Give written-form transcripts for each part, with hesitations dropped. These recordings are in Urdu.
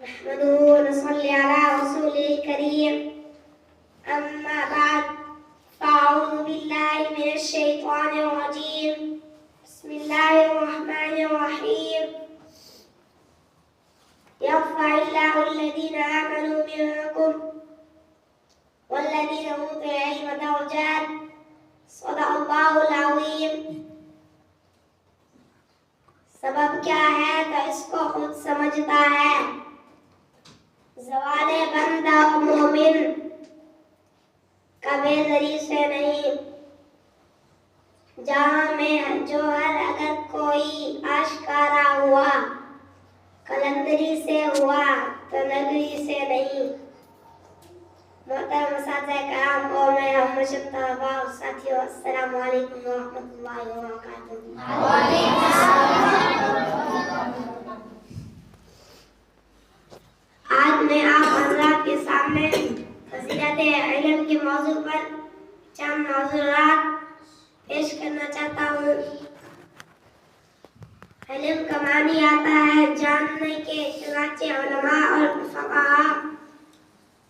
نحمده ونصلي على رسوله الكريم أما بعد فأعوذ بالله من الشيطان الرجيم بسم الله الرحمن الرحيم يرفع الله الذين آمنوا منكم والذين أوتوا العلم درجات صدق الله العظيم. سبب کیا ہے تو اس کو خود سمجھتا ہے. زوال بندہ مومن کبھی ذری سے نہیں. جہاں میں جوہر اگر کوئی آشکارا ہوا قلندری سے ہوا تو نگری سے نہیں. محترم اساتذہ کرام اور میں ہم طلباء اور ساتھیوں السلام علیکم ورحمۃ اللہ وبرکاتہ. آج میں آپ حضرات کے سامنے فضیلت علم کے موضوع پر چند موضوعات پیش کرنا چاہتا ہوں. علم کا معنی آتا ہے جاننے کے. چنانچہ علماء اور فقہاء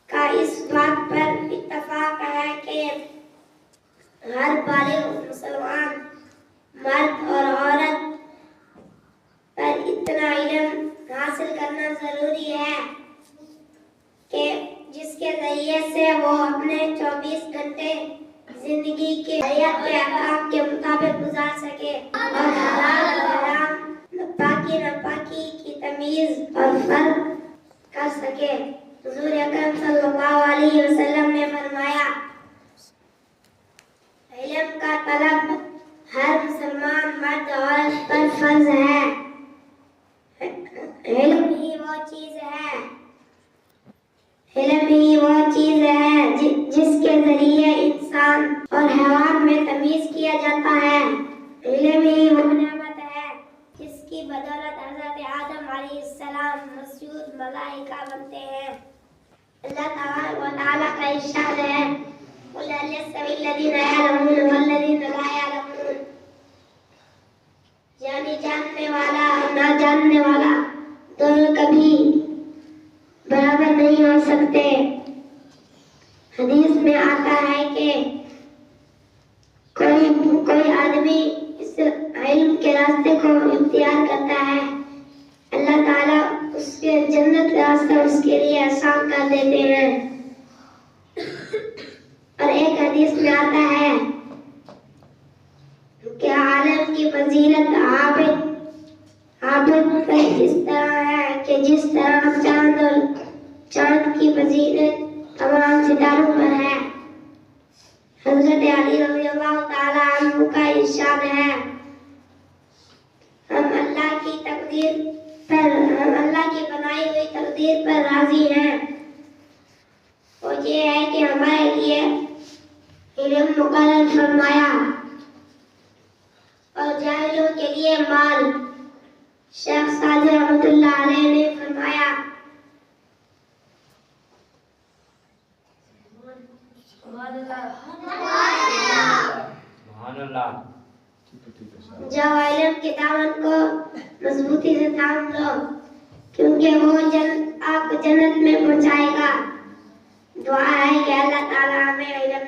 کا اس بات پر اتفاق ہے کہ ہر بالغ مسلمان مرد اور عورت پر اتنا علم حاصل کرنا ضروری ہے کہ جس کے ذریعے سے وہ اپنے 24 گھنٹے زندگی کے حیات کے احکام کے مطابق گزار سکے اور حلال اور حرام پاکی ناپاکی کی تمیز اور فرق کر سکے. حضور اکرم صلی اللہ علیہ وسلم نے فرمایا علم کا طلب ہر مسلمان مرد عورت پر فرض ہے. علم ہی وہ چیز ہے جس کے ذریعے انسان اور حیوان میں تمیز کیا جاتا ہے. علم ہی وہ نعمت ہے جس کی بدولت حضرت آدم علیہ السلام مسعود ملائکہ بنتے ہیں. اللہ تبارک و تعالیٰ کا ارشاد ہے قل هل يستوي الذين يعلمون والذين لا يعلمون. یعنی جاننے والا اور نہ جاننے والا دونوں کبھی برابر نہیں ہو سکتے. حدیث میں آتا ہے کہ کوئی آدمی اس علم کے راستے کو اختیار کرتا ہے اللہ تعالیٰ اس کے جنت کا راستہ اس کے لیے آسان کر دیتے ہیں. اور ایک حدیث میں آتا ہے کہ عالم کی فضیلت عابد پر اس طرح ہے کہ جس طرح چاند کی فضیلت تمام ستاروں پر ہے. حضرت علی رضی اللہ تعالی عنہ کا ارشاد ہے ہم اللہ کی بنائی ہوئی تقدیر پر راضی ہیں. اور یہ ہے کہ ہمارے لیے علم مقرر فرمایا اور جاہلوں کے لیے مال. شیخ سعدی رحمۃ اللہ علیہ نے فرمایا جاؤ علم کے دامن کو مضبوطی سے تھام لو کیونکہ وہ آپ کو جنت میں پہنچائے گا. دعا ہے کہ اللہ تعالیٰ ہمیں علم